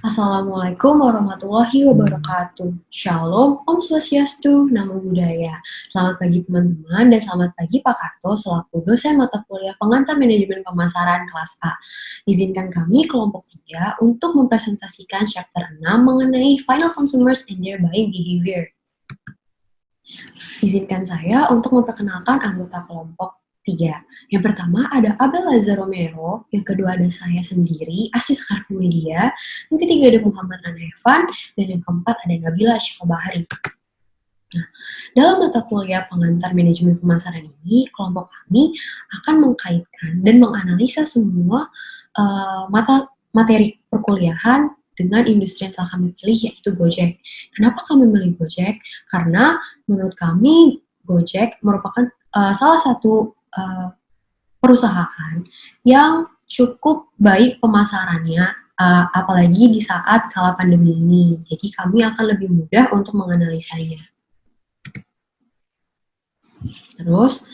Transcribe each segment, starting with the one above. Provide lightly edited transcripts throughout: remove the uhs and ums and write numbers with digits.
Assalamualaikum warahmatullahi wabarakatuh. Shalom, Om Swastiastu, Namo Buddhaya. Selamat pagi teman-teman dan selamat pagi Pak Karto selaku dosen mata kuliah pengantar manajemen pemasaran kelas A. Izinkan kami kelompok 3 untuk mempresentasikan chapter 6 mengenai final consumers and their buying behavior. Izinkan saya untuk memperkenalkan anggota kelompok 3. Yang pertama ada Abel Lazar Romero, yang kedua ada saya sendiri, Asis Kartu Media, yang ketiga ada Muhammad Anaevan, dan yang keempat ada Nabila Syekobahari. Nah, dalam mata kuliah pengantar manajemen pemasaran ini, kelompok kami akan mengkaitkan dan menganalisa semua materi perkuliahan dengan industri yang telah kami pilih, yaitu Gojek. Kenapa kami memilih Gojek? Karena menurut kami Gojek merupakan salah satu perusahaan yang cukup baik pemasarannya, apalagi di saat kala pandemi ini. Jadi kami akan lebih mudah untuk menganalisanya. Terus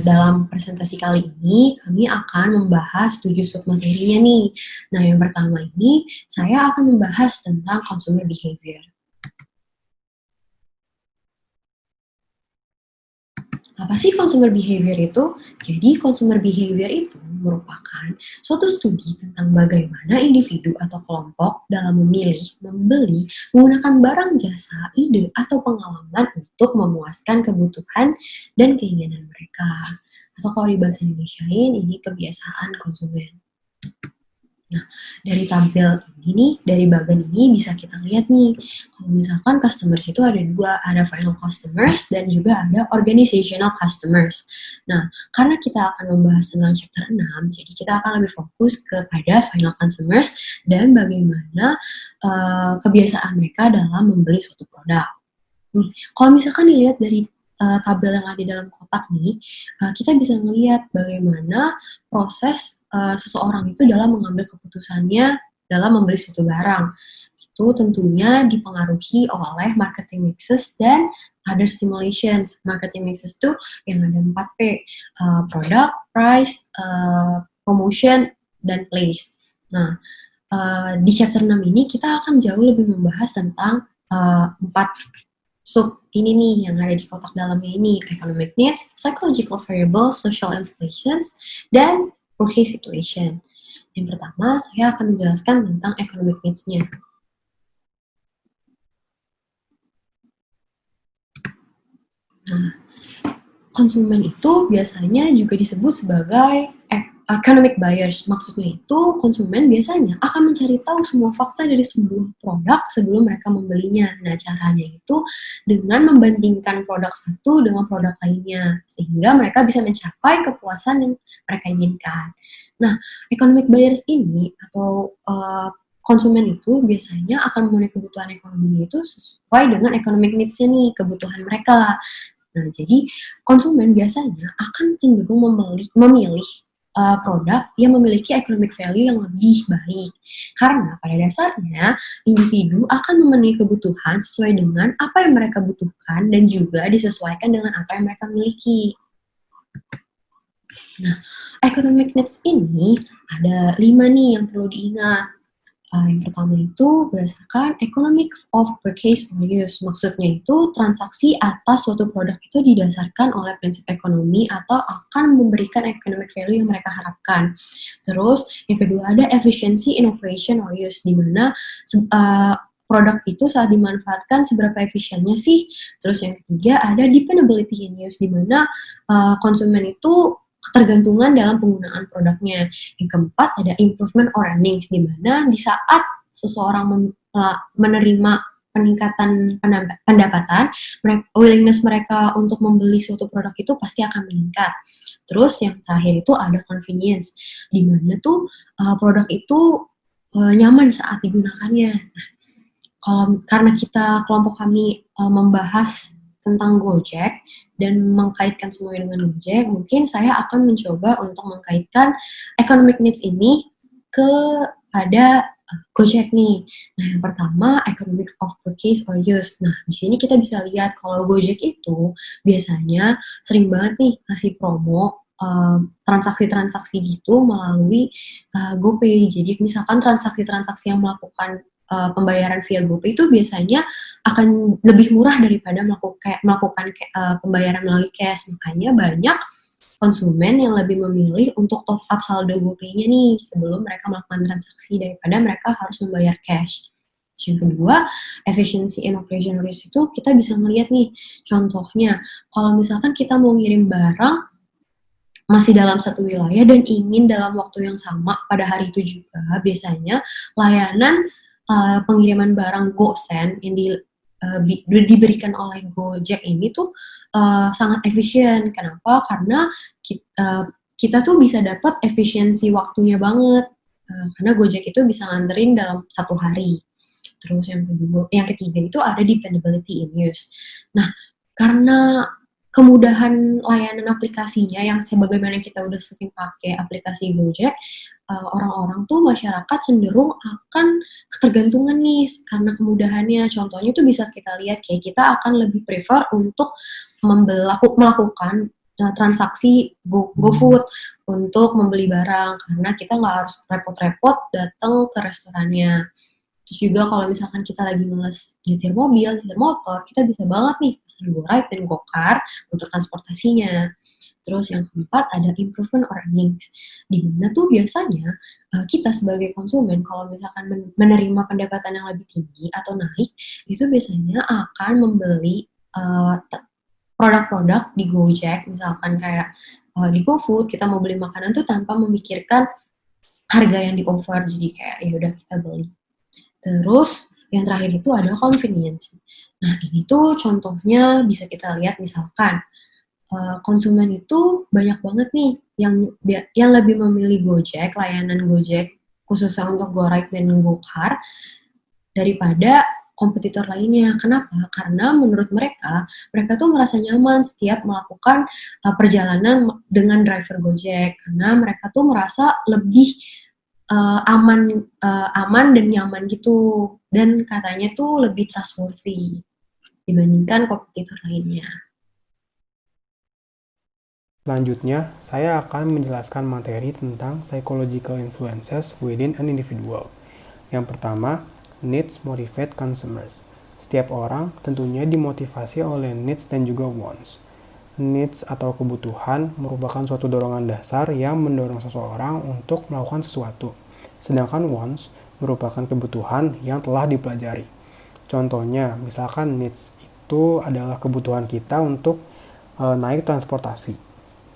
dalam presentasi kali ini kami akan membahas 7 submaterinya nih. Nah, yang pertama ini saya akan membahas tentang consumer behavior. Apa sih consumer behavior itu? Jadi consumer behavior itu merupakan suatu studi tentang bagaimana individu atau kelompok dalam memilih, membeli, menggunakan barang, jasa, ide, atau pengalaman untuk memuaskan kebutuhan dan keinginan mereka. Atau kalau di bahasa Indonesiain, ini kebiasaan konsumen. Nah, dari tampil ini nih, dari bagian ini bisa kita lihat nih, kalau misalkan customers itu ada dua, ada final customers dan juga ada organizational customers. Nah, karena kita akan membahas tentang chapter 6, jadi kita akan lebih fokus kepada final customers dan bagaimana kebiasaan mereka dalam membeli suatu produk. Nih, kalau misalkan dilihat dari tabel yang ada dalam kotak nih, kita bisa melihat bagaimana proses seseorang itu dalam mengambil keputusannya dalam membeli suatu barang. Itu tentunya dipengaruhi oleh marketing mixes dan other stimulations. Marketing mixes itu yang ada 4P, product, price, promotion, dan place. Nah, di chapter 6 ini kita akan jauh lebih membahas tentang 4 sub ini nih yang ada di kotak dalamnya ini, economic needs, psychological variables, social inflations, dan purchase situation. Yang pertama, saya akan menjelaskan tentang economic needs-nya. Nah, konsumen itu biasanya juga disebut sebagai economic buyers. Maksudnya itu konsumen biasanya akan mencari tahu semua fakta dari sebuah produk sebelum mereka membelinya. Nah, caranya itu dengan membandingkan produk satu dengan produk lainnya sehingga mereka bisa mencapai kepuasan yang mereka inginkan. Nah, economic buyers ini atau konsumen itu biasanya akan memenuhi kebutuhan ekonominya itu sesuai dengan economic needs-nya nih, kebutuhan mereka. Nah, jadi konsumen biasanya akan cenderung memilih produk yang memiliki economic value yang lebih baik. Karena pada dasarnya, individu akan memenuhi kebutuhan sesuai dengan apa yang mereka butuhkan dan juga disesuaikan dengan apa yang mereka miliki. Nah, economic needs ini ada 5 nih yang perlu diingat. Yang pertama itu berdasarkan economic of purchase or use. Maksudnya itu transaksi atas suatu produk itu didasarkan oleh prinsip ekonomi atau akan memberikan economic value yang mereka harapkan. Terus yang kedua ada efficiency in operation or use, di mana produk itu saat dimanfaatkan seberapa efisiennya sih. Terus yang ketiga ada dependability in use, di mana konsumen itu ketergantungan dalam penggunaan produknya. Yang keempat ada improvement or earnings, di mana di saat seseorang menerima peningkatan pendapatan, willingness mereka untuk membeli suatu produk itu pasti akan meningkat. Terus yang terakhir itu ada convenience, di mana tuh produk itu nyaman saat digunakannya. Nah, karena kita kelompok kami membahas tentang Gojek dan mengkaitkan semuanya dengan Gojek, mungkin saya akan mencoba untuk mengkaitkan economic needs ini kepada Gojek nih. Nah, yang pertama economic of purchase or use. Nah, di sini kita bisa lihat kalau Gojek itu biasanya sering banget nih kasih promo transaksi-transaksi gitu melalui GoPay. Jadi misalkan transaksi-transaksi yang melakukan pembayaran via GoPay itu biasanya akan lebih murah daripada melakukan pembayaran melalui cash. Makanya banyak konsumen yang lebih memilih untuk top up saldo GoPay-nya nih sebelum mereka melakukan transaksi daripada mereka harus membayar cash. Yang kedua, efficiency and operation risk itu kita bisa melihat nih, contohnya kalau misalkan kita mau ngirim barang masih dalam satu wilayah dan ingin dalam waktu yang sama pada hari itu juga, biasanya layanan pengiriman barang GoSend yang diberikan oleh Gojek ini tuh sangat efisien. Kenapa? Karena kita tuh bisa dapat efisiensi waktunya banget. Karena Gojek itu bisa nganterin dalam satu hari. Terus yang ketiga itu ada dependability in use. Nah, karena kemudahan layanan aplikasinya yang sebagaimana kita udah sering pakai aplikasi Gojek, orang-orang tuh masyarakat cenderung akan ketergantungan nih karena kemudahannya. Contohnya tuh bisa kita lihat kayak kita akan lebih prefer untuk melakukan transaksi GoFood untuk membeli barang karena kita nggak harus repot-repot datang ke restorannya. Terus juga kalau misalkan kita lagi males nyetir mobil, nyetir motor, kita bisa banget nih pesan GoRide dan GoCar untuk transportasinya. Terus yang keempat ada improvement earnings, di mana tuh biasanya kita sebagai konsumen kalau misalkan menerima pendapatan yang lebih tinggi atau naik, itu biasanya akan membeli produk-produk di Gojek, misalkan kayak di GoFood kita mau beli makanan tuh tanpa memikirkan harga yang di-offer, jadi kayak ya udah kita beli. Terus yang terakhir itu ada convenience. Nah ini tuh contohnya bisa kita lihat misalkan konsumen itu banyak banget nih yang lebih memilih Gojek, layanan Gojek khususnya untuk GoRide dan GoCar daripada kompetitor lainnya. Kenapa? Karena menurut mereka tuh merasa nyaman setiap melakukan perjalanan dengan driver Gojek karena mereka tuh merasa lebih aman dan nyaman gitu, dan katanya tuh lebih trustworthy dibandingkan kompetitor lainnya. Selanjutnya, saya akan menjelaskan materi tentang psychological influences within an individual. Yang pertama, needs motivate consumers. Setiap orang tentunya dimotivasi oleh needs dan juga wants. Needs atau kebutuhan merupakan suatu dorongan dasar yang mendorong seseorang untuk melakukan sesuatu. Sedangkan wants merupakan kebutuhan yang telah dipelajari. Contohnya, misalkan needs itu adalah kebutuhan kita untuk naik transportasi.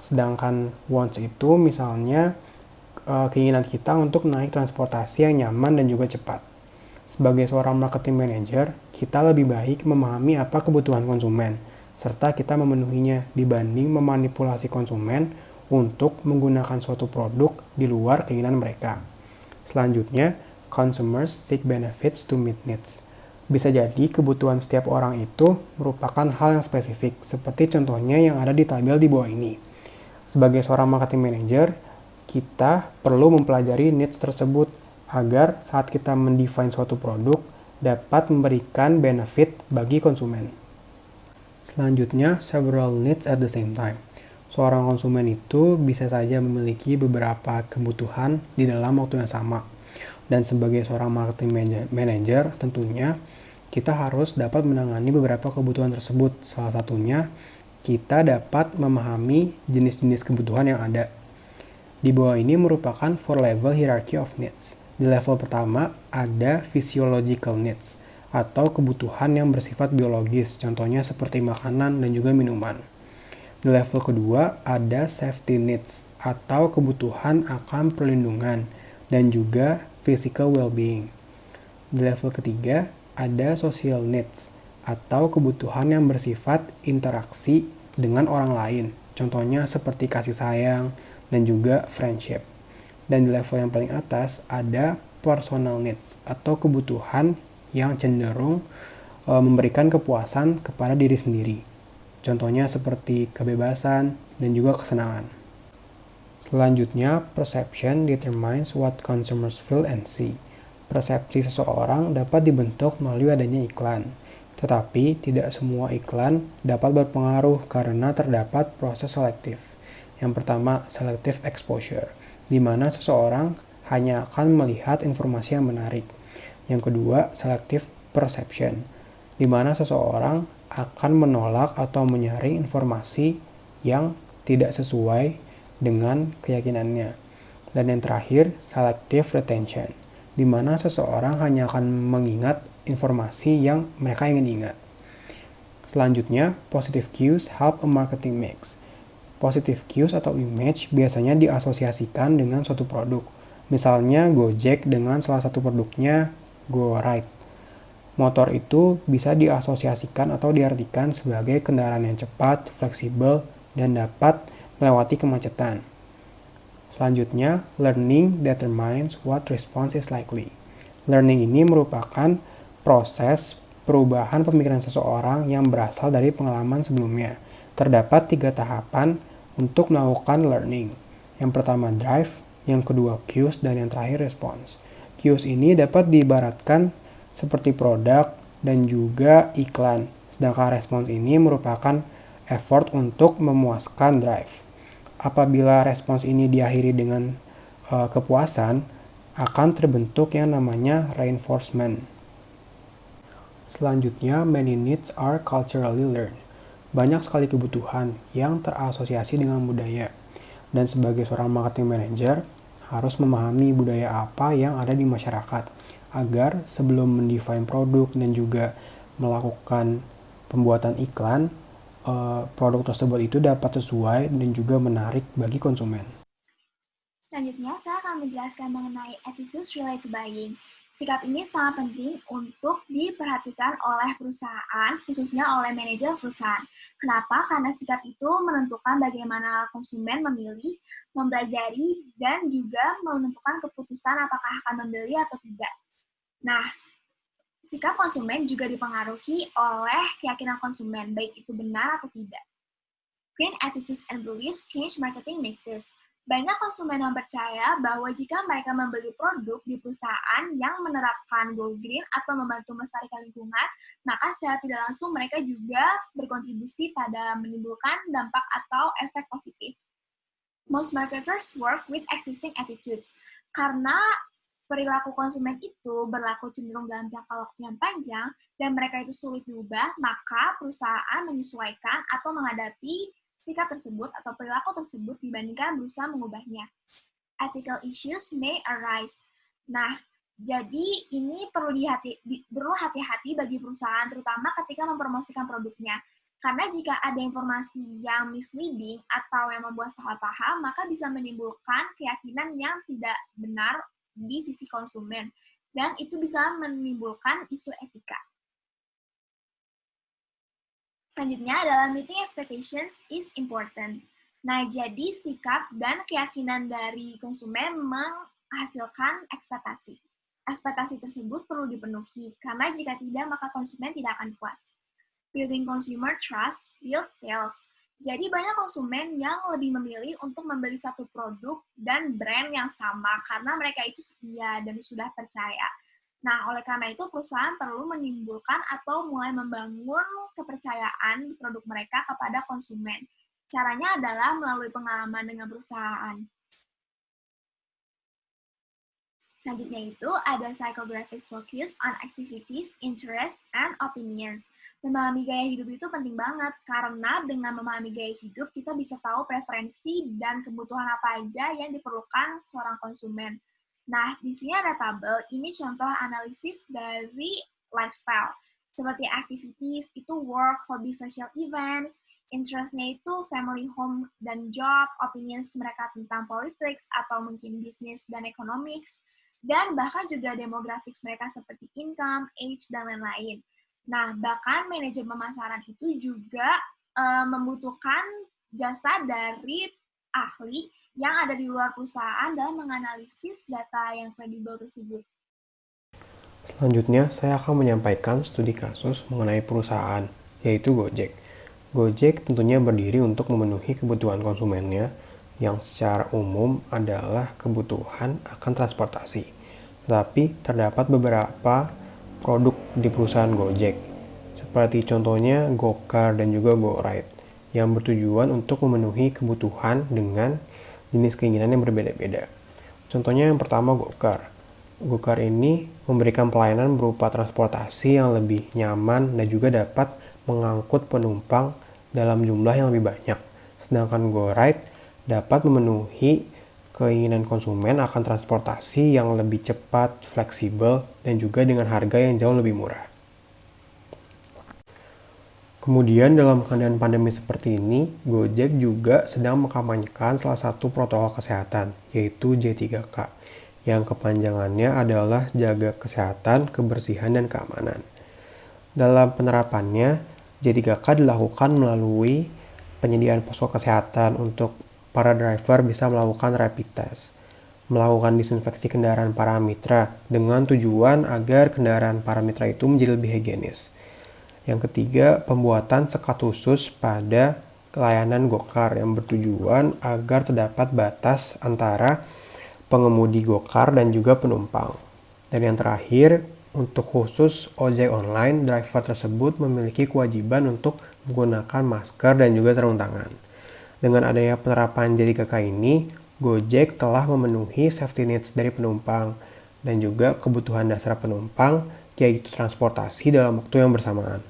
Sedangkan wants itu misalnya keinginan kita untuk naik transportasi yang nyaman dan juga cepat. Sebagai seorang marketing manager, kita lebih baik memahami apa kebutuhan konsumen, serta kita memenuhinya dibanding memanipulasi konsumen untuk menggunakan suatu produk di luar keinginan mereka. Selanjutnya, consumers seek benefits to meet needs. Bisa jadi kebutuhan setiap orang itu merupakan hal yang spesifik, seperti contohnya yang ada di tabel di bawah ini. Sebagai seorang marketing manager, kita perlu mempelajari needs tersebut agar saat kita mendefine suatu produk dapat memberikan benefit bagi konsumen. Selanjutnya, several needs at the same time. Seorang konsumen itu bisa saja memiliki beberapa kebutuhan di dalam waktu yang sama. Dan sebagai seorang marketing manager, tentunya kita harus dapat menangani beberapa kebutuhan tersebut. Salah satunya, kita dapat memahami jenis-jenis kebutuhan yang ada. Di bawah ini merupakan 4-level hierarchy of needs. Di level pertama ada physiological needs, atau kebutuhan yang bersifat biologis, contohnya seperti makanan dan juga minuman. Di level kedua ada safety needs, atau kebutuhan akan perlindungan dan juga physical well-being. Di level ketiga ada social needs, atau kebutuhan yang bersifat interaksi dengan orang lain, contohnya seperti kasih sayang dan juga friendship. Dan di level yang paling atas ada personal needs, atau kebutuhan yang cenderung memberikan kepuasan kepada diri sendiri. Contohnya seperti kebebasan dan juga kesenangan. Selanjutnya, perception determines what consumers feel and see. Persepsi seseorang dapat dibentuk melalui adanya iklan. Tetapi tidak semua iklan dapat berpengaruh karena terdapat proses selektif. Yang pertama, selective exposure, di mana seseorang hanya akan melihat informasi yang menarik. Yang kedua, selective perception, di mana seseorang akan menolak atau menyaring informasi yang tidak sesuai dengan keyakinannya. Dan yang terakhir, selective retention, di mana seseorang hanya akan mengingat informasi yang mereka ingin ingat. Selanjutnya, positive cues help a marketing mix. Positive cues atau image biasanya diasosiasikan dengan suatu produk. Misalnya Gojek dengan salah satu produknya GoRide. Motor itu bisa diasosiasikan atau diartikan sebagai kendaraan yang cepat, fleksibel, dan dapat melewati kemacetan. Selanjutnya, learning determines what response is likely. Learning ini merupakan proses perubahan pemikiran seseorang yang berasal dari pengalaman sebelumnya. Terdapat 3 tahapan untuk melakukan learning. Yang pertama drive, yang kedua cues, dan yang terakhir response. Cues ini dapat diibaratkan seperti produk dan juga iklan, sedangkan respons ini merupakan effort untuk memuaskan drive. Apabila respons ini diakhiri dengan kepuasan, akan terbentuk yang namanya reinforcement. Selanjutnya, many needs are culturally learned. Banyak sekali kebutuhan yang terasosiasi dengan budaya. Dan sebagai seorang marketing manager, harus memahami budaya apa yang ada di masyarakat, agar sebelum mendefine produk dan juga melakukan pembuatan iklan, produk tersebut itu dapat sesuai dan juga menarik bagi konsumen. Selanjutnya, saya akan menjelaskan mengenai attitudes related to buying. Sikap ini sangat penting untuk diperhatikan oleh perusahaan, khususnya oleh manajer perusahaan. Kenapa? Karena sikap itu menentukan bagaimana konsumen memilih, mempelajari, dan juga menentukan keputusan apakah akan membeli atau tidak. Nah, sikap konsumen juga dipengaruhi oleh keyakinan konsumen, baik itu benar atau tidak. Green attitudes and beliefs change marketing mixes. Banyak konsumen yang percaya bahwa jika mereka membeli produk di perusahaan yang menerapkan Go Green atau membantu melestarikan lingkungan, maka secara tidak langsung mereka juga berkontribusi pada menimbulkan dampak atau efek positif. Most marketers work with existing attitudes. Karena perilaku konsumen itu berlaku cenderung dalam jangka waktu yang panjang dan mereka itu sulit diubah, maka perusahaan menyesuaikan atau menghadapi sikap tersebut atau perilaku tersebut dibandingkan berusaha mengubahnya. Ethical issues may arise. Nah, jadi ini perlu hati-hati bagi perusahaan, terutama ketika mempromosikan produknya. Karena jika ada informasi yang misleading atau yang membuat salah paham, maka bisa menimbulkan keyakinan yang tidak benar di sisi konsumen. Dan itu bisa menimbulkan isu etika. Selanjutnya adalah meeting expectations is important. Nah, jadi sikap dan keyakinan dari konsumen menghasilkan ekspektasi. Ekspektasi tersebut perlu dipenuhi, karena jika tidak, maka konsumen tidak akan puas. Building consumer trust builds sales. Jadi banyak konsumen yang lebih memilih untuk membeli satu produk dan brand yang sama, karena mereka itu setia dan sudah percaya. Nah, oleh karena itu, perusahaan perlu menimbulkan atau mulai membangun kepercayaan produk mereka kepada konsumen. Caranya adalah melalui pengalaman dengan perusahaan. Selanjutnya itu ada psychographics focus on activities, interests, and opinions. Memahami gaya hidup itu penting banget, karena dengan memahami gaya hidup, kita bisa tahu preferensi dan kebutuhan apa aja yang diperlukan seorang konsumen. Nah, di sini ada tabel, ini contoh analisis dari lifestyle. Seperti activities, itu work, hobby, social events, interest-nya itu family, home, dan job, opinions mereka tentang politics, atau mungkin bisnis dan economics, dan bahkan juga demographics mereka seperti income, age, dan lain-lain. Nah, bahkan manajer pemasaran itu juga membutuhkan jasa dari ahli yang ada di luar perusahaan dalam menganalisis data yang kredibel tersebut. Selanjutnya, saya akan menyampaikan studi kasus mengenai perusahaan, yaitu Gojek. Gojek tentunya berdiri untuk memenuhi kebutuhan konsumennya, yang secara umum adalah kebutuhan akan transportasi. Tetapi terdapat beberapa produk di perusahaan Gojek, seperti contohnya GoCar dan juga GoRide. yang bertujuan untuk memenuhi kebutuhan dengan jenis keinginan yang berbeda-beda. Contohnya yang pertama Gokar. Gokar ini memberikan pelayanan berupa transportasi yang lebih nyaman dan juga dapat mengangkut penumpang dalam jumlah yang lebih banyak. Sedangkan GoRide dapat memenuhi keinginan konsumen akan transportasi yang lebih cepat, fleksibel, dan juga dengan harga yang jauh lebih murah. Kemudian dalam keadaan pandemi seperti ini, Gojek juga sedang mengkampanyekan salah satu protokol kesehatan, yaitu J3K, yang kepanjangannya adalah jaga kesehatan, kebersihan, dan keamanan. Dalam penerapannya, J3K dilakukan melalui penyediaan posko kesehatan untuk para driver bisa melakukan rapid test, melakukan disinfeksi kendaraan para mitra dengan tujuan agar kendaraan para mitra itu menjadi lebih higienis. Yang ketiga, pembuatan sekat khusus pada layanan Gokar yang bertujuan agar terdapat batas antara pengemudi Gokar dan juga penumpang. Dan yang terakhir, untuk khusus ojek online, driver tersebut memiliki kewajiban untuk menggunakan masker dan juga sarung tangan. Dengan adanya penerapan J3K ini, Gojek telah memenuhi safety needs dari penumpang dan juga kebutuhan dasar penumpang, yaitu transportasi dalam waktu yang bersamaan.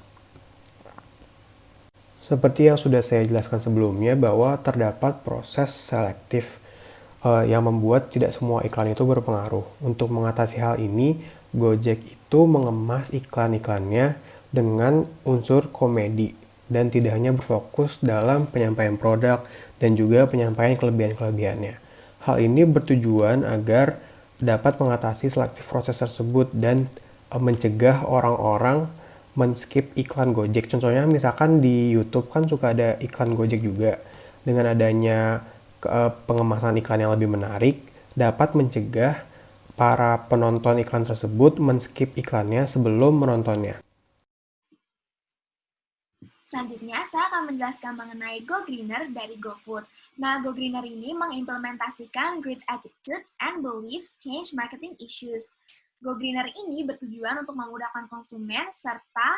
Seperti yang sudah saya jelaskan sebelumnya bahwa terdapat proses selektif yang membuat tidak semua iklan itu berpengaruh. Untuk mengatasi hal ini, Gojek itu mengemas iklan-iklannya dengan unsur komedi dan tidak hanya berfokus dalam penyampaian produk dan juga penyampaian kelebihan-kelebihannya. Hal ini bertujuan agar dapat mengatasi selektif proses tersebut dan mencegah orang-orang men-skip iklan Gojek. Contohnya misalkan di YouTube kan suka ada iklan Gojek juga. Dengan adanya pengemasan iklan yang lebih menarik, dapat mencegah para penonton iklan tersebut men-skip iklannya sebelum menontonnya. Selanjutnya, saya akan menjelaskan mengenai Go Greener dari GoFood. Nah, Go Greener ini mengimplementasikan Great Attitudes and Beliefs Change Marketing Issues. Go Greener ini bertujuan untuk memudahkan konsumen serta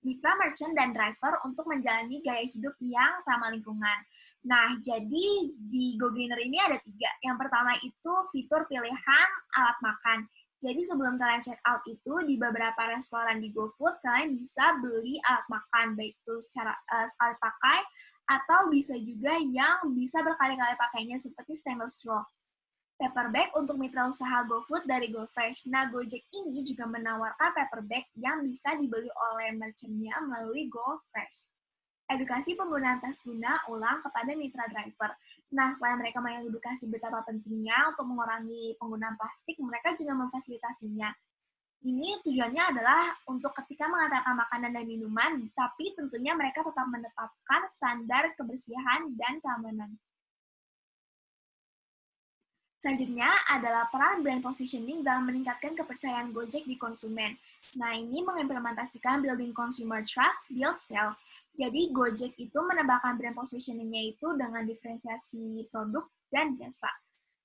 mitra merchant dan driver untuk menjalani gaya hidup yang ramah lingkungan. Nah, jadi di Go Greener ini ada 3. Yang pertama itu fitur pilihan alat makan. Jadi sebelum kalian check out itu, di beberapa restoran di GoFood, kalian bisa beli alat makan, baik itu secara sekali pakai, atau bisa juga yang bisa berkali-kali pakainya seperti stainless straw. Paper bag untuk mitra usaha GoFood dari GoFresh. Nah, Gojek ini juga menawarkan paper bag yang bisa dibeli oleh merchant-nya melalui GoFresh. Edukasi penggunaan tas guna ulang kepada mitra driver. Nah, selain mereka mengedukasi betapa pentingnya untuk mengurangi penggunaan plastik, mereka juga memfasilitasinya. Ini tujuannya adalah untuk ketika mengantarkan makanan dan minuman, tapi tentunya mereka tetap menetapkan standar kebersihan dan keamanan. Selanjutnya adalah peran brand positioning dalam meningkatkan kepercayaan Gojek di konsumen. Nah, ini mengimplementasikan building consumer trust, build sales. Jadi, Gojek itu menambahkan brand positioning-nya itu dengan diferensiasi produk dan jasa.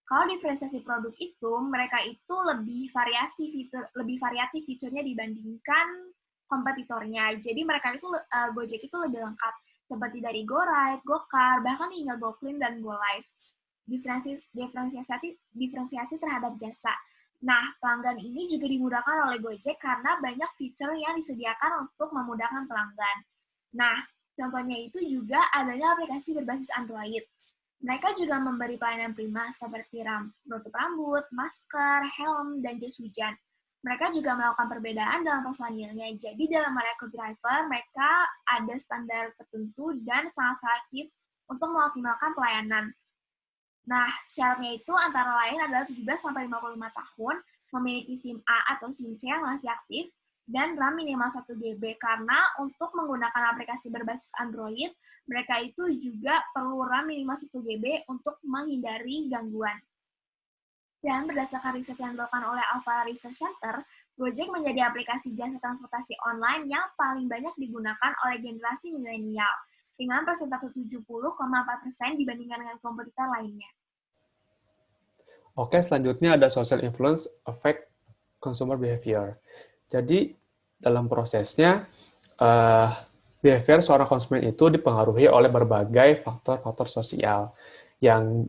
Kalau diferensiasi produk itu, mereka itu lebih variatif fiturnya dibandingkan kompetitornya. Jadi, mereka itu Gojek itu lebih lengkap, seperti dari GoRide, GoCar, bahkan hingga GoClean dan GoLive. Diferensiasi terhadap jasa. Nah, pelanggan ini juga dimudahkan oleh Gojek karena banyak fitur yang disediakan untuk memudahkan pelanggan. Nah, contohnya itu juga adanya aplikasi berbasis Android. Mereka juga memberi pelayanan prima seperti penutup rambut, masker, helm, dan jas hujan. Mereka juga melakukan perbedaan dalam personilnya. Jadi dalam merekrut driver, mereka ada standar tertentu dan sangat selektif untuk mengoptimalkan pelayanan. Nah, syaratnya itu antara lain adalah 17-55 tahun, memiliki SIM A atau SIM C yang masih aktif, dan RAM minimal 1 GB. Karena untuk menggunakan aplikasi berbasis Android, mereka itu juga perlu RAM minimal 1 GB untuk menghindari gangguan. Dan berdasarkan riset yang dilakukan oleh Alpha Research Center, Gojek menjadi aplikasi jasa transportasi online yang paling banyak digunakan oleh generasi milenial, dengan persentase 70,4% dibandingkan dengan kompetitor lainnya. Oke, selanjutnya ada social influence affect consumer behavior. Jadi, dalam prosesnya, behavior seorang konsumen itu dipengaruhi oleh berbagai faktor-faktor sosial. Yang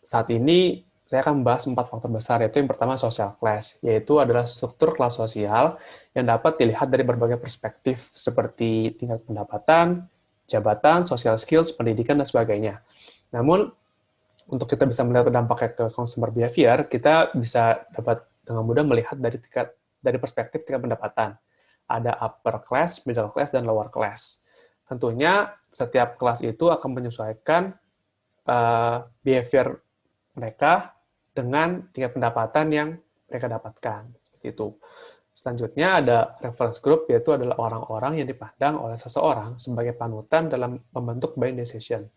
saat ini saya akan membahas 4 faktor besar, yaitu yang pertama social class, yaitu adalah struktur kelas sosial yang dapat dilihat dari berbagai perspektif seperti tingkat pendapatan, jabatan, social skills, pendidikan, dan sebagainya. Namun, untuk kita bisa melihat dampaknya ke consumer behavior, kita bisa dapat dengan mudah melihat dari perspektif tingkat pendapatan. Ada upper class, middle class, dan lower class. Tentunya setiap kelas itu akan menyesuaikan behavior mereka dengan tingkat pendapatan yang mereka dapatkan. Seperti itu. Selanjutnya ada reference group, yaitu adalah orang-orang yang dipandang oleh seseorang sebagai panutan dalam membentuk buying decision.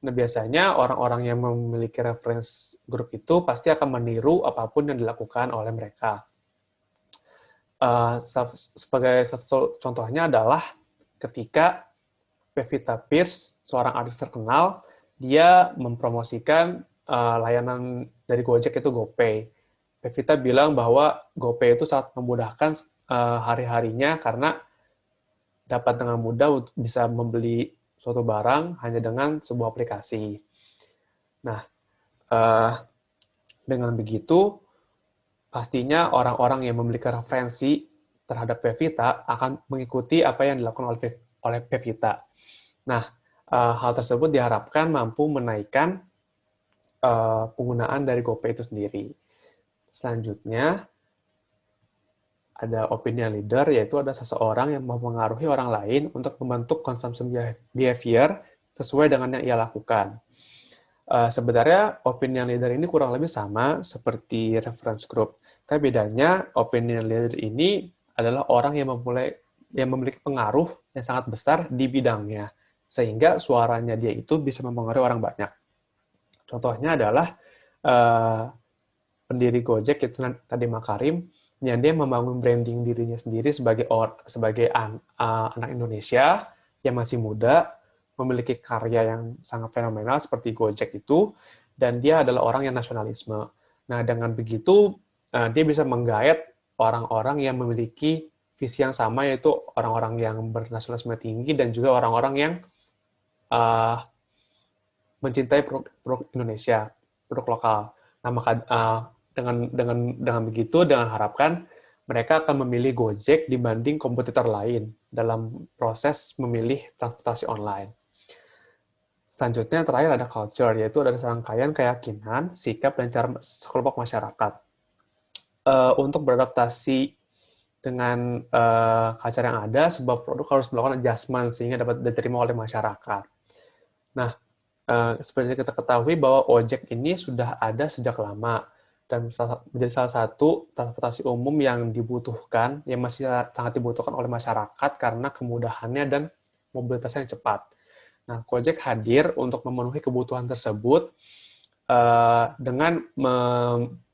Nah, biasanya orang-orang yang memiliki reference group itu pasti akan meniru apapun yang dilakukan oleh mereka. Sebagai satu contohnya adalah ketika Pevita Pierce, seorang artis terkenal, dia mempromosikan layanan dari Gojek itu GoPay. Pevita bilang bahwa GoPay itu sangat memudahkan hari-harinya karena dapat dengan mudah bisa membeli suatu barang hanya dengan sebuah aplikasi. Nah, dengan begitu, pastinya orang-orang yang memiliki referensi terhadap Pevita akan mengikuti apa yang dilakukan oleh Pevita. Nah, hal tersebut diharapkan mampu menaikkan penggunaan dari GoPay itu sendiri. Selanjutnya, ada opinion leader, yaitu ada seseorang yang mempengaruhi orang lain untuk membentuk consumption behavior sesuai dengan yang ia lakukan. Sebenarnya opinion leader ini kurang lebih sama seperti reference group. Tapi bedanya opinion leader ini adalah orang yang memiliki pengaruh yang sangat besar di bidangnya, sehingga suaranya dia itu bisa mempengaruhi orang banyak. Contohnya adalah pendiri Gojek, yaitu Nadiem Makarim, yang dia membangun branding dirinya sendiri sebagai anak Indonesia yang masih muda, memiliki karya yang sangat fenomenal seperti Gojek itu, dan dia adalah orang yang nasionalisme. Nah, dengan begitu, dia bisa menggait orang-orang yang memiliki visi yang sama, yaitu orang-orang yang bernasionalisme tinggi dan juga orang-orang yang mencintai produk Indonesia, produk lokal. Nah, maka dengan begitu, dengan harapan mereka akan memilih Gojek dibanding kompetitor lain dalam proses memilih transportasi online. Selanjutnya, terakhir ada culture, yaitu ada serangkaian keyakinan, sikap, dan cara sekelompok masyarakat. Untuk beradaptasi dengan culture yang ada, sebuah produk harus melakukan adjustment sehingga dapat diterima oleh masyarakat. Nah, seperti kita ketahui bahwa ojek ini sudah ada sejak lama, dan menjadi salah satu transportasi umum yang dibutuhkan, yang masih sangat dibutuhkan oleh masyarakat karena kemudahannya dan mobilitasnya yang cepat. Nah, Gojek hadir untuk memenuhi kebutuhan tersebut dengan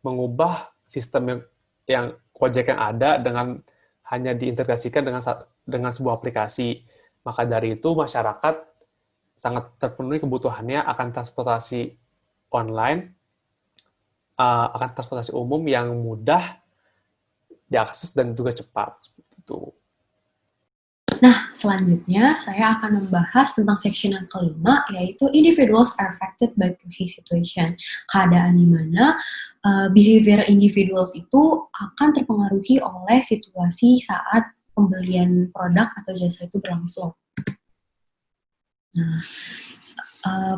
mengubah sistem yang Gojek yang ada dengan hanya diintegrasikan dengan sebuah aplikasi. Maka dari itu, masyarakat sangat terpenuhi kebutuhannya akan transportasi online, akan transportasi umum yang mudah diakses dan juga cepat. Seperti itu. Nah, selanjutnya saya akan membahas tentang section yang kelima, yaitu individuals are affected by policy situation. Keadaan di mana behavior individuals itu akan terpengaruhi oleh situasi saat pembelian produk atau jasa itu berlangsung. Nah,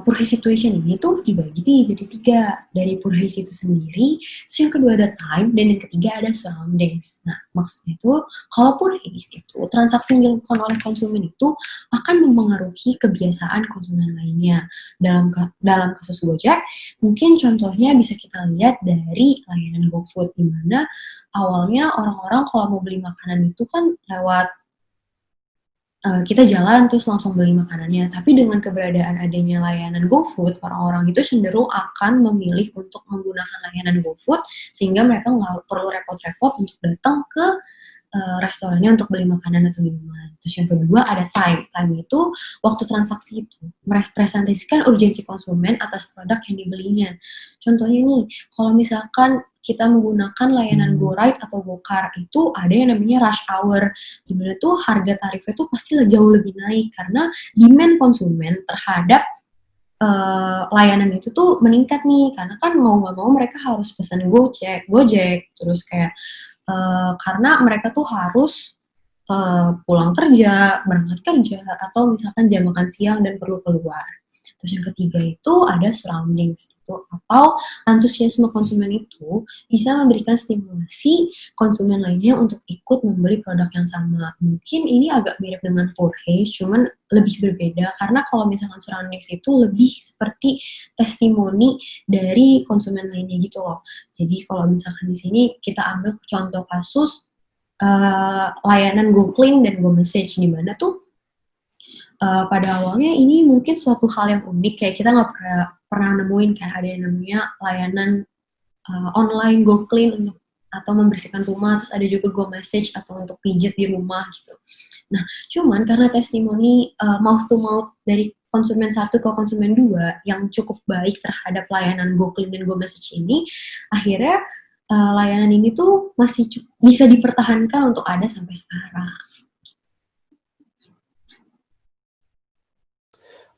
Purvey situation ini tuh dibagi jadi 3. Dari Purvey itu sendiri, terus yang kedua ada time, dan yang ketiga ada surroundings. Nah, maksudnya itu, kalau Purvey itu, transaksi yang dilakukan oleh konsumen itu akan mempengaruhi kebiasaan konsumen lainnya. Dalam kasus Gojek, mungkin contohnya bisa kita lihat dari layanan GoFood, di mana awalnya orang-orang kalau mau beli makanan itu kan lewat kita jalan terus langsung beli makanannya. Tapi dengan keberadaan adanya layanan GoFood, orang-orang itu cenderung akan memilih untuk menggunakan layanan GoFood, sehingga mereka nggak perlu repot-repot untuk datang ke restorannya untuk beli makanan atau minuman. Terus yang kedua ada time. Time itu waktu transaksi itu merepresentasikan urgensi konsumen atas produk yang dibelinya. Contohnya nih, kalau misalkan kita menggunakan layanan GoRide atau GoCar itu ada yang namanya rush hour, di mana tuh harga tarifnya tuh pasti jauh lebih naik karena demand konsumen terhadap layanan itu tuh meningkat nih, karena kan mau nggak mau mereka harus pesan Gojek, terus kayak karena mereka tuh harus pulang kerja, berangkat kerja, atau misalkan jam makan siang dan perlu keluar. Terus yang ketiga itu ada surroundings gitu, atau antusiasme konsumen itu bisa memberikan stimulasi konsumen lainnya untuk ikut membeli produk yang sama. Mungkin ini agak mirip dengan Forehead, cuman lebih berbeda karena kalau misalkan surroundings itu lebih seperti testimoni dari konsumen lainnya gitu loh. Jadi kalau misalkan di sini kita ambil contoh kasus layanan GoClean dan GoMessage, di mana tuh pada awalnya ini mungkin suatu hal yang unik, kayak kita nggak pernah nemuin kayak ada yang namanya layanan online GoClean untuk atau membersihkan rumah, terus ada juga GoMessage atau untuk pijat di rumah gitu. Nah, cuman karena testimoni mouth to mouth dari konsumen satu ke konsumen dua yang cukup baik terhadap layanan GoClean dan GoMessage ini, akhirnya layanan ini tuh masih bisa dipertahankan untuk ada sampai sekarang.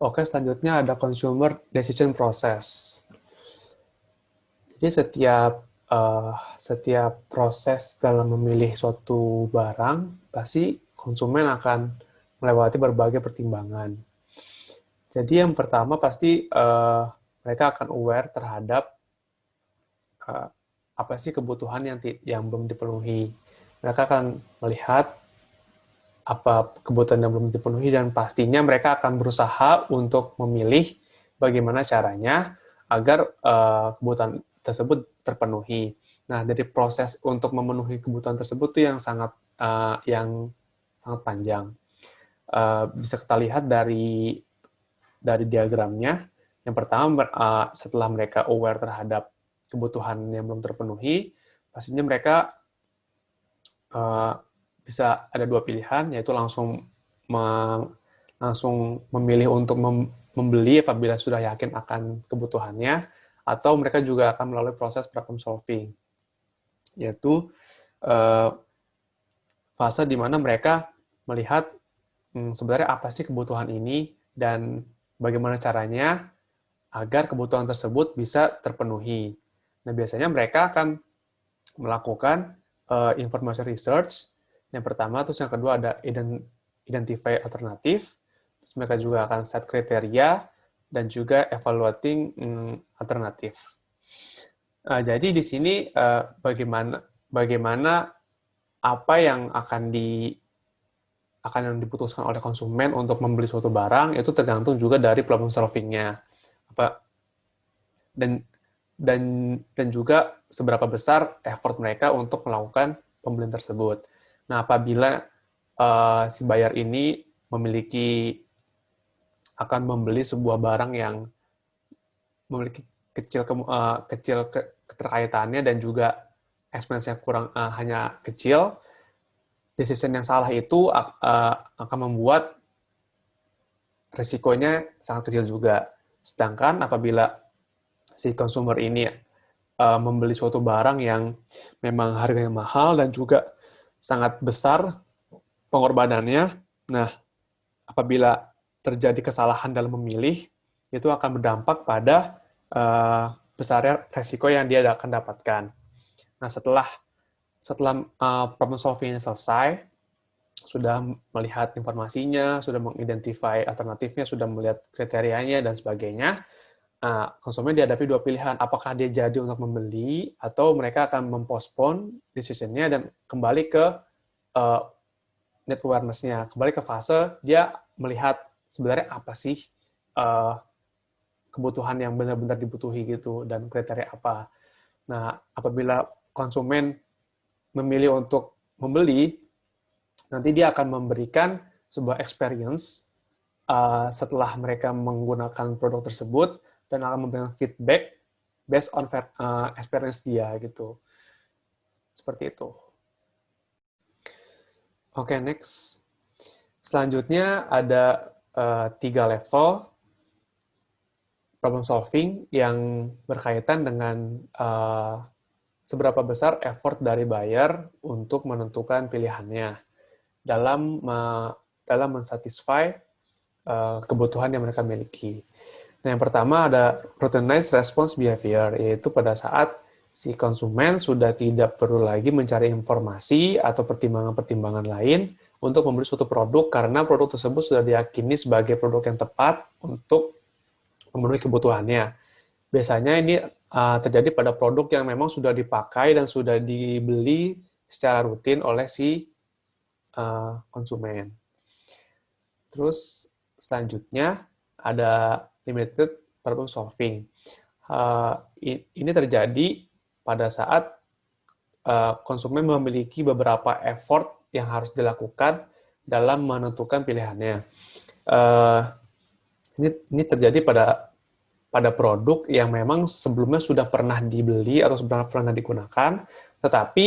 Oke, selanjutnya ada consumer decision process. Jadi setiap proses dalam memilih suatu barang, pasti konsumen akan melewati berbagai pertimbangan. Jadi yang pertama pasti mereka akan aware terhadap apa sih kebutuhan yang belum dipenuhi. Mereka akan melihat apa kebutuhan yang belum dipenuhi dan pastinya mereka akan berusaha untuk memilih bagaimana caranya agar kebutuhan tersebut terpenuhi. Nah, dari proses untuk memenuhi kebutuhan tersebut itu yang sangat panjang. Bisa kita lihat dari diagramnya. Yang pertama, setelah mereka aware terhadap kebutuhan yang belum terpenuhi, pastinya mereka bisa ada dua pilihan, yaitu langsung memilih untuk membeli apabila sudah yakin akan kebutuhannya, atau mereka juga akan melalui proses problem solving, yaitu fase di mana mereka melihat sebenarnya apa sih kebutuhan ini dan bagaimana caranya agar kebutuhan tersebut bisa terpenuhi. Nah, biasanya mereka akan melakukan information research. Yang pertama, terus yang kedua ada identify alternatif, terus mereka juga akan set kriteria, dan juga evaluating alternatif. Jadi di sini bagaimana apa yang akan diputuskan oleh konsumen untuk membeli suatu barang itu tergantung juga dari problem solving-nya. Dan juga seberapa besar effort mereka untuk melakukan pembelian tersebut. Nah, apabila si buyer ini akan membeli sebuah barang yang memiliki kecil keterkaitannya dan juga expense-nya hanya kecil, decision yang salah itu akan membuat risikonya sangat kecil juga. Sedangkan apabila si consumer ini membeli suatu barang yang memang harganya mahal dan juga sangat besar pengorbanannya, nah apabila terjadi kesalahan dalam memilih, itu akan berdampak pada besarnya resiko yang dia akan dapatkan. Nah, setelah problem solving selesai, sudah melihat informasinya, sudah mengidentify alternatifnya, sudah melihat kriterianya dan sebagainya, konsumen dihadapi dua pilihan, apakah dia jadi untuk membeli atau mereka akan mempospon decision-nya dan kembali ke need awareness-nya, kembali ke fase dia melihat sebenarnya apa sih kebutuhan yang benar-benar dibutuhi gitu dan kriteria apa. Nah, apabila konsumen memilih untuk membeli, nanti dia akan memberikan sebuah experience setelah mereka menggunakan produk tersebut dan akan memberikan feedback based on experience dia gitu. Seperti itu. Oke, next. Selanjutnya ada 3 level problem solving yang berkaitan dengan seberapa besar effort dari buyer untuk menentukan pilihannya dalam mensatisfy kebutuhan yang mereka miliki. Nah, yang pertama ada routinized response behavior, yaitu pada saat si konsumen sudah tidak perlu lagi mencari informasi atau pertimbangan-pertimbangan lain untuk membeli suatu produk karena produk tersebut sudah diyakini sebagai produk yang tepat untuk memenuhi kebutuhannya. Biasanya ini terjadi pada produk yang memang sudah dipakai dan sudah dibeli secara rutin oleh si konsumen. Terus selanjutnya ada limited problem solving. Ini terjadi pada saat konsumen memiliki beberapa effort yang harus dilakukan dalam menentukan pilihannya. Ini terjadi pada produk yang memang sebelumnya sudah pernah dibeli atau sudah pernah digunakan, tetapi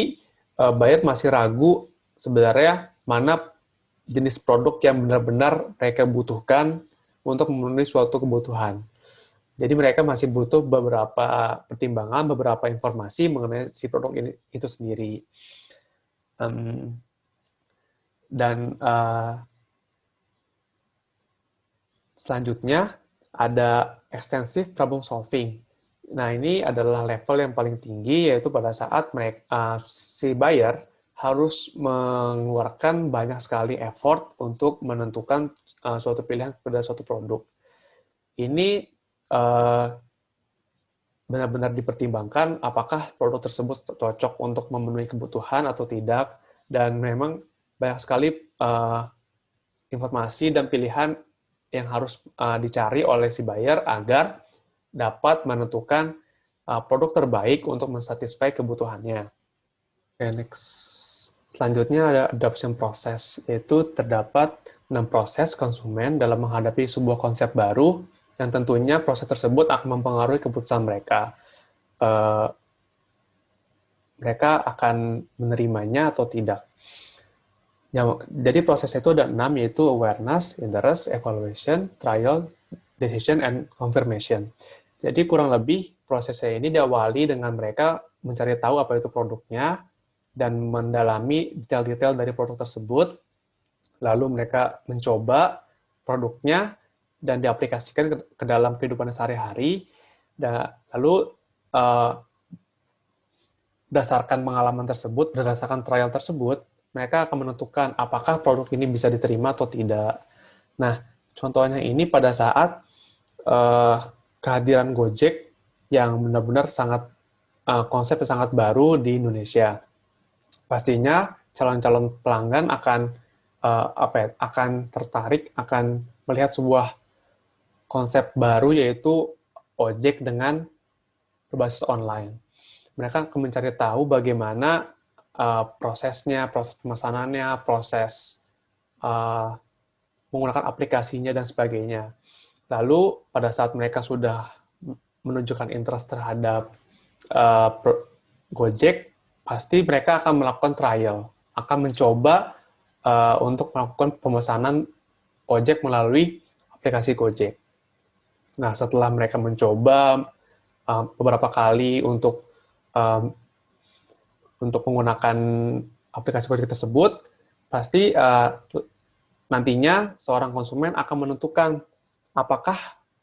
buyer masih ragu sebenarnya mana jenis produk yang benar-benar mereka butuhkan untuk memenuhi suatu kebutuhan. Jadi mereka masih butuh beberapa pertimbangan, beberapa informasi mengenai si produk itu sendiri. Selanjutnya ada extensive problem solving. Nah, ini adalah level yang paling tinggi, yaitu pada saat si buyer harus mengeluarkan banyak sekali effort untuk menentukan suatu pilihan pada suatu produk. Ini benar-benar dipertimbangkan apakah produk tersebut cocok untuk memenuhi kebutuhan atau tidak, dan memang banyak sekali informasi dan pilihan yang harus dicari oleh si buyer agar dapat menentukan produk terbaik untuk mensatisfy kebutuhannya. Okay, next. Selanjutnya ada adoption process, yaitu terdapat 6 proses konsumen dalam menghadapi sebuah konsep baru, yang tentunya proses tersebut akan mempengaruhi keputusan mereka. Mereka akan menerimanya atau tidak. Jadi proses itu ada 6, yaitu awareness, interest, evaluation, trial, decision, and confirmation. Jadi kurang lebih prosesnya ini diawali dengan mereka mencari tahu apa itu produknya dan mendalami detail-detail dari produk tersebut. Lalu mereka mencoba produknya dan diaplikasikan ke dalam kehidupan sehari-hari. Dan lalu berdasarkan pengalaman tersebut, berdasarkan trial tersebut, mereka akan menentukan apakah produk ini bisa diterima atau tidak. Nah, contohnya ini pada saat kehadiran Gojek yang benar-benar konsep yang sangat baru di Indonesia. Pastinya calon-calon pelanggan akan tertarik, akan melihat sebuah konsep baru, yaitu ojek dengan berbasis online. Mereka akan mencari tahu bagaimana prosesnya, proses pemesanannya, proses menggunakan aplikasinya, dan sebagainya. Lalu, pada saat mereka sudah menunjukkan interest terhadap Gojek, pasti mereka akan melakukan trial, akan mencoba untuk melakukan pemesanan ojek melalui aplikasi Gojek. Nah, setelah mereka mencoba beberapa kali untuk menggunakan aplikasi Gojek tersebut, pasti nantinya seorang konsumen akan menentukan apakah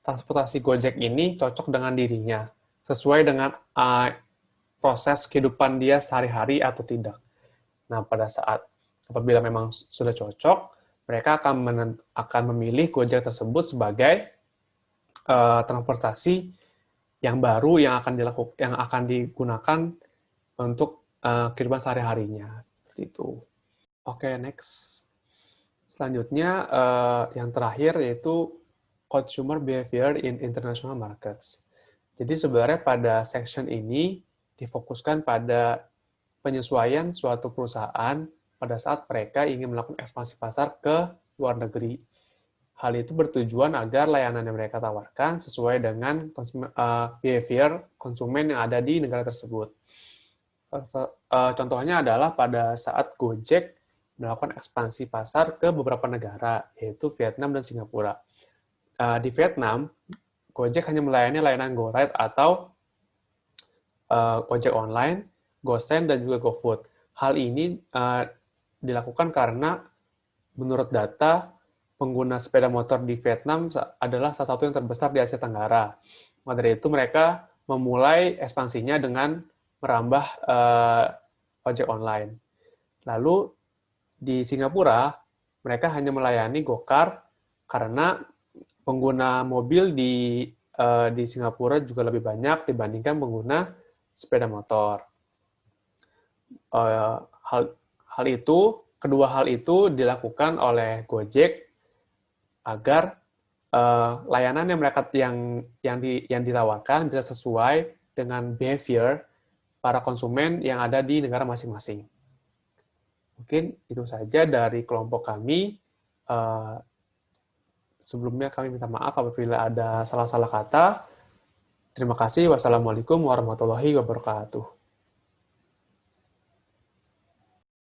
transportasi Gojek ini cocok dengan dirinya, sesuai dengan proses kehidupan dia sehari-hari atau tidak. Nah, pada saat apabila memang sudah cocok, mereka akan memilih Gojek tersebut sebagai transportasi yang baru yang akan digunakan untuk kehidupan sehari-harinya. Seperti itu. Oke, next. Selanjutnya, yang terakhir yaitu consumer behavior in international markets. Jadi sebenarnya pada section ini difokuskan pada penyesuaian suatu perusahaan pada saat mereka ingin melakukan ekspansi pasar ke luar negeri. Hal itu bertujuan agar layanan yang mereka tawarkan sesuai dengan behavior konsumen yang ada di negara tersebut. Contohnya adalah pada saat Gojek melakukan ekspansi pasar ke beberapa negara, yaitu Vietnam dan Singapura. Di Vietnam, Gojek hanya melayani layanan GoRide atau ojek online, GoSend, dan juga GoFood. Hal ini dilakukan karena menurut data, pengguna sepeda motor di Vietnam adalah salah satu yang terbesar di Asia Tenggara. Maka dari itu mereka memulai ekspansinya dengan merambah ojek online. Lalu di Singapura, mereka hanya melayani GoCar karena pengguna mobil di Singapura juga lebih banyak dibandingkan pengguna sepeda motor. Kedua hal itu dilakukan oleh Gojek agar layanan yang ditawarkan bisa sesuai dengan behavior para konsumen yang ada di negara masing-masing. Mungkin itu saja dari kelompok kami. Sebelumnya kami minta maaf apabila ada salah-salah kata. Terima kasih. Wassalamualaikum warahmatullahi wabarakatuh.